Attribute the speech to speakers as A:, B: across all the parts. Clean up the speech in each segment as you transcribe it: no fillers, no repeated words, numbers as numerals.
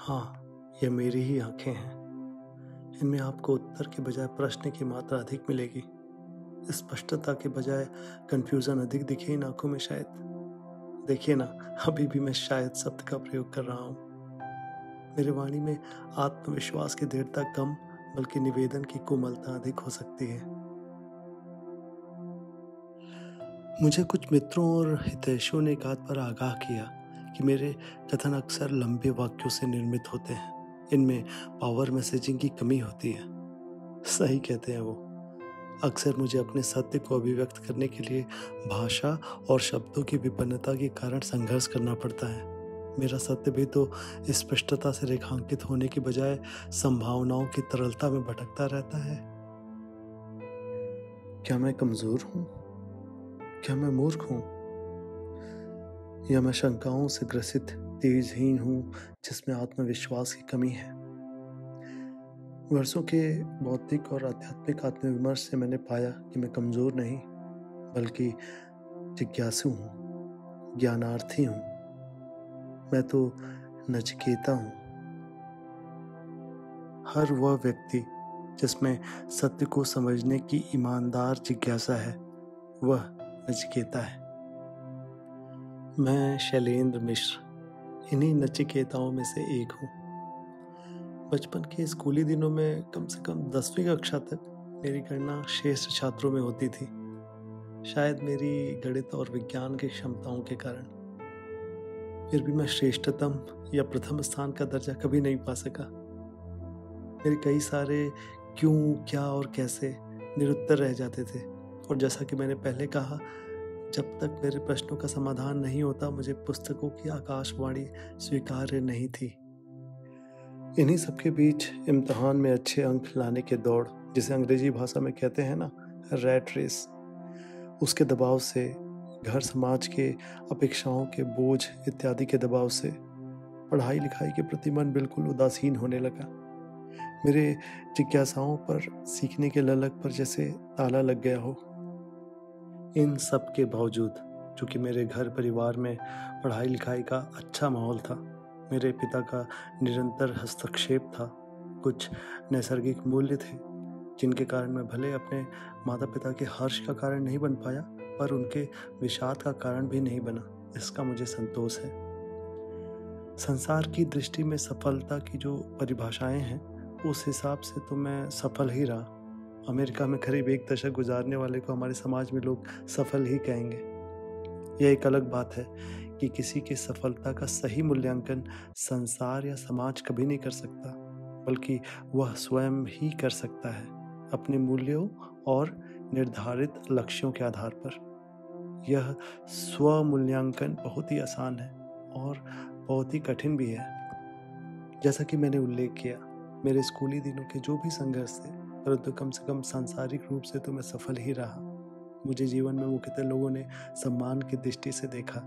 A: हाँ, ये मेरी ही आँखें हैं। इनमें आपको उत्तर के बजाय प्रश्न की मात्रा अधिक मिलेगी। स्पष्टता के बजाय कन्फ्यूज़न अधिक दिखे इन आँखों में शायद। देखिए ना, अभी भी मैं शायद शब्द का प्रयोग कर रहा हूँ। मेरे वाणी में आत्मविश्वास की दृढ़ता कम, बल्कि निवेदन की कोमलता अधिक हो सकती है। मुझे कुछ मित्रों और हितैषियों ने एक बात पर आगाह किया कि मेरे कथन अक्सर लंबे वाक्यों से निर्मित होते हैं। इनमें पावर मैसेजिंग की कमी होती है। सही कहते हैं वो। अक्सर मुझे अपने सत्य को अभिव्यक्त करने के लिए भाषा और शब्दों की विपन्नता के कारण संघर्ष करना पड़ता है। मेरा सत्य भी तो स्पष्टता से रेखांकित होने की बजाय संभावनाओं की तरलता में भटकता रहता है। क्या मैं कमजोर हूँ? क्या मैं मूर्ख हूँ? या मैं शंकाओं से ग्रसित तेजहीन हूँ जिसमें आत्मविश्वास की कमी है? वर्षों के बौद्धिक और आध्यात्मिक आत्मविमर्श से मैंने पाया कि मैं कमजोर नहीं, बल्कि जिज्ञासु हूँ, ज्ञानार्थी हूँ। मैं तो नचिकेता हूँ। हर वह व्यक्ति जिसमें सत्य को समझने की ईमानदार जिज्ञासा है, वह नचिकेता है। मैं शैलेंद्र मिश्र इन्हीं नचिकेताओं में से एक हूँ। बचपन के स्कूली दिनों में कम से कम 10वीं कक्षा तक मेरी गणना श्रेष्ठ छात्रों में होती थी। शायद मेरी गणित और विज्ञान की क्षमताओं के कारण। फिर भी मैं श्रेष्ठतम या प्रथम स्थान का दर्जा कभी नहीं पा सका। मेरे कई सारे क्यों, क्या और कैसे निरुत्तर रह जाते थे। और जैसा कि मैंने पहले कहा, जब तक मेरे प्रश्नों का समाधान नहीं होता, मुझे पुस्तकों की आकाशवाणी स्वीकार्य नहीं थी। इन्हीं सबके बीच इम्तिहान में अच्छे अंक लाने के दौड़, जिसे अंग्रेजी भाषा में कहते हैं ना, रैट रेस, उसके दबाव से, घर समाज के अपेक्षाओं के बोझ इत्यादि के दबाव से पढ़ाई लिखाई के प्रति मन बिल्कुल उदासीन होने लगा। मेरे जिज्ञासाओं पर, सीखने के ललक पर जैसे ताला लग गया हो। इन सब के बावजूद, चूंकि मेरे घर परिवार में पढ़ाई लिखाई का अच्छा माहौल था, मेरे पिता का निरंतर हस्तक्षेप था, कुछ नैसर्गिक मूल्य थे जिनके कारण मैं भले अपने माता पिता के हर्ष का कारण नहीं बन पाया, पर उनके विषाद का कारण भी नहीं बना, इसका मुझे संतोष है। संसार की दृष्टि में सफलता की जो परिभाषाएं हैं, उस हिसाब से तो मैं सफल ही रहा। अमेरिका में करीब 1 दशक गुजारने वाले को हमारे समाज में लोग सफल ही कहेंगे। यह एक अलग बात है कि किसी की सफलता का सही मूल्यांकन संसार या समाज कभी नहीं कर सकता, बल्कि वह स्वयं ही कर सकता है, अपने मूल्यों और निर्धारित लक्ष्यों के आधार पर। यह स्व मूल्यांकन बहुत ही आसान है और बहुत ही कठिन भी है। जैसा कि मैंने उल्लेख किया, मेरे स्कूली दिनों के जो भी संघर्ष थे, परंतु कम से कम सांसारिक रूप से तो मैं सफल ही रहा। मुझे जीवन में मुख्यतः लोगों ने सम्मान की दृष्टि से देखा।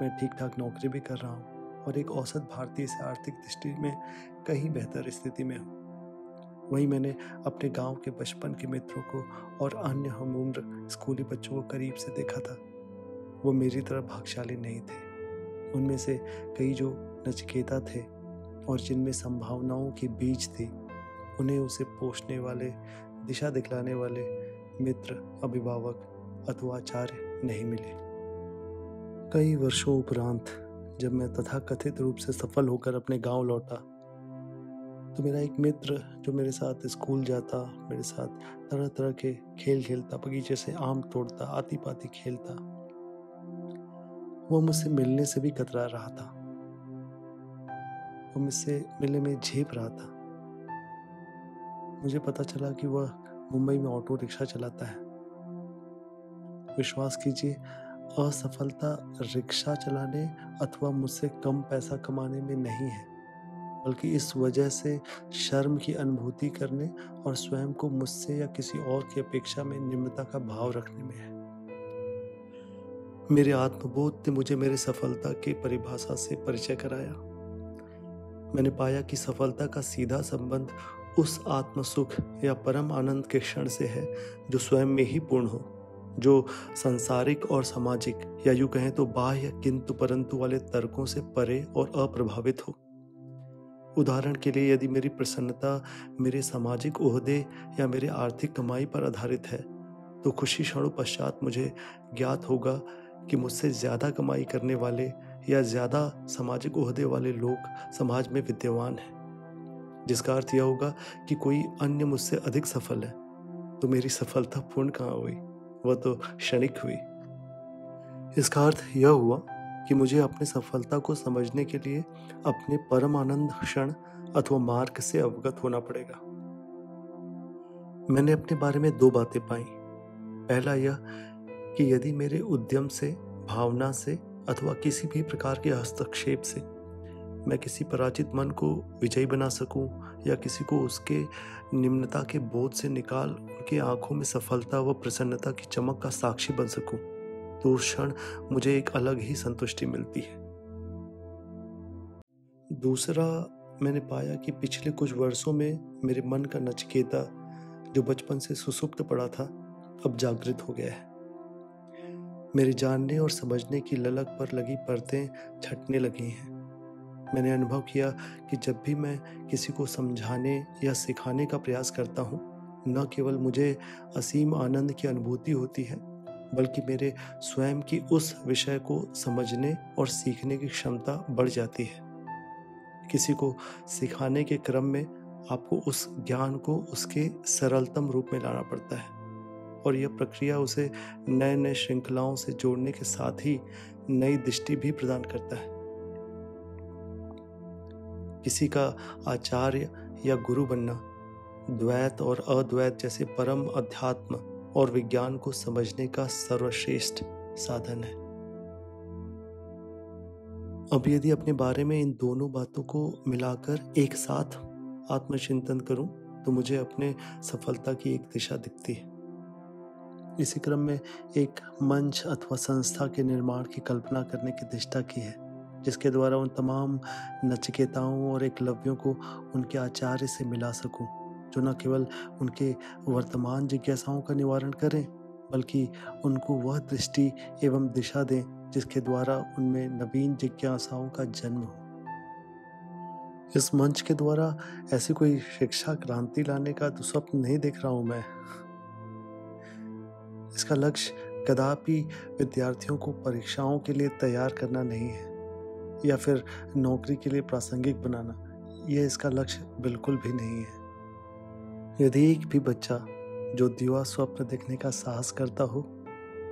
A: मैं ठीक ठाक नौकरी भी कर रहा हूँ और एक औसत भारतीय से आर्थिक दृष्टि में कहीं बेहतर स्थिति में हूँ। वहीं मैंने अपने गांव के बचपन के मित्रों को और अन्य हमउम्र स्कूली बच्चों को करीब से देखा था। वो मेरी तरह भाग्यशाली नहीं थे। उनमें से कई जो नचिकेता थे और जिनमें संभावनाओं की बीज थी, उन्हें उसे पोषने वाले, दिशा दिखलाने वाले मित्र, अभिभावक अथवा आचार्य नहीं मिले। कई वर्षों उपरांत जब मैं तथाकथित रूप से सफल होकर अपने गांव लौटा, तो मेरा एक मित्र जो मेरे साथ स्कूल जाता, मेरे साथ तरह तरह के खेल खेलता, बगीचे से आम तोड़ता, आती पाती खेलता, वो मुझसे मिलने से भी कतरा रहा था। वो मुझसे मिलने में झेप रहा था। मुझे पता चला कि वह मुंबई में ऑटो रिक्शा चलाता है। विश्वास कीजिए, असफलता रिक्शा चलाने अथवा मुझसे कम पैसा कमाने में नहीं है, बल्कि इस वजह से शर्म की अनुभूति करने और स्वयं को मुझसे या किसी और की अपेक्षा में निम्नता का भाव रखने में है। मेरे आत्मबोध ने मुझे मेरे सफलता की परिभाषा से परिचय कराया। मैंने पाया कि सफलता का सीधा संबंध उस आत्मसुख या परम आनंद के क्षण से है जो स्वयं में ही पूर्ण हो, जो सांसारिक और सामाजिक, या यूं कहें तो बाह्य किंतु परंतु वाले तर्कों से परे और अप्रभावित हो। उदाहरण के लिए, यदि मेरी प्रसन्नता मेरे सामाजिक ओहदे या मेरे आर्थिक कमाई पर आधारित है, तो कुछ ही क्षणों पश्चात मुझे ज्ञात होगा कि मुझसे ज़्यादा कमाई करने वाले या ज़्यादा सामाजिक ओहदे वाले लोग समाज में विद्यमान हैं, जिसका अर्थ यह होगा कि कोई अन्य मुझसे अधिक सफल है, तो मेरी सफलता पूर्ण कहाँ हुई? वह तो क्षणिक हुई। इसका अर्थ यह हुआ कि मुझे अपनी सफलता को समझने के लिए अपने परम आनंद क्षण अथवा मार्ग से अवगत होना पड़ेगा। मैंने अपने बारे में 2 बातें पाई। पहला यह कि यदि मेरे उद्यम से, भावना से अथवा किसी भी प्रकार के हस्तक्षेप से मैं किसी पराजित मन को विजयी बना सकूं या किसी को उसके निम्नता के बोझ से निकाल उनकी आंखों में सफलता व प्रसन्नता की चमक का साक्षी बन सकूं, तो उस क्षण मुझे एक अलग ही संतुष्टि मिलती है। दूसरा, मैंने पाया कि पिछले कुछ वर्षों में मेरे मन का नचिकेता, जो बचपन से सुसुप्त पड़ा था, अब जागृत हो गया है। मेरे जानने और समझने की ललक पर लगी परतें छटने लगी हैं। मैंने अनुभव किया कि जब भी मैं किसी को समझाने या सिखाने का प्रयास करता हूँ, न केवल मुझे असीम आनंद की अनुभूति होती है, बल्कि मेरे स्वयं की उस विषय को समझने और सीखने की क्षमता बढ़ जाती है। किसी को सिखाने के क्रम में आपको उस ज्ञान को उसके सरलतम रूप में लाना पड़ता है, और यह प्रक्रिया उसे नए-नए श्रृंखलाओं से जोड़ने के साथ ही नई दृष्टि भी प्रदान करता है। किसी का आचार्य या गुरु बनना द्वैत और अद्वैत जैसे परम अध्यात्म और विज्ञान को समझने का सर्वश्रेष्ठ साधन है। अब यदि अपने बारे में इन दोनों बातों को मिलाकर एक साथ आत्मचिंतन करूं, तो मुझे अपने सफलता की एक दिशा दिखती है। इसी क्रम में एक मंच अथवा संस्था के निर्माण की कल्पना करने की दिशा की है, जिसके द्वारा उन तमाम नचिकेताओं और एकलव्यों को उनके आचार्य से मिला सकूं, जो न केवल उनके वर्तमान जिज्ञासाओं का निवारण करें, बल्कि उनको वह दृष्टि एवं दिशा दें जिसके द्वारा उनमें नवीन जिज्ञासाओं का जन्म हो। इस मंच के द्वारा ऐसी कोई शिक्षा क्रांति लाने का तो स्वप्न नहीं देख रहा हूं मैं। इसका लक्ष्य कदापि विद्यार्थियों को परीक्षाओं के लिए तैयार करना नहीं है या फिर नौकरी के लिए प्रासंगिक बनाना। यह इसका लक्ष्य बिल्कुल भी नहीं है। यदि एक भी बच्चा जो दिवा स्वप्न देखने का साहस करता हो,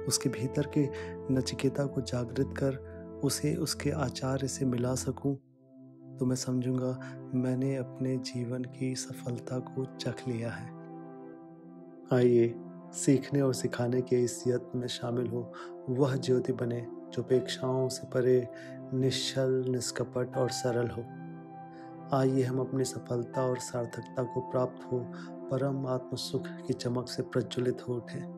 A: उसके भीतर के नचिकेता को जागृत कर उसे उसके आचार्य से मिला सकूं, तो मैं समझूंगा मैंने अपने जीवन की सफलता को चख लिया है। आइए, सीखने और सिखाने के इस यत्न में शामिल हो वह ज्योति बने जो अपेक्षाओं से परे, निश्चल, निष्कपट और सरल हो। आइए हम अपनी सफलता और सार्थकता को प्राप्त हो परम आत्म सुख की चमक से प्रज्वलित हो उठें।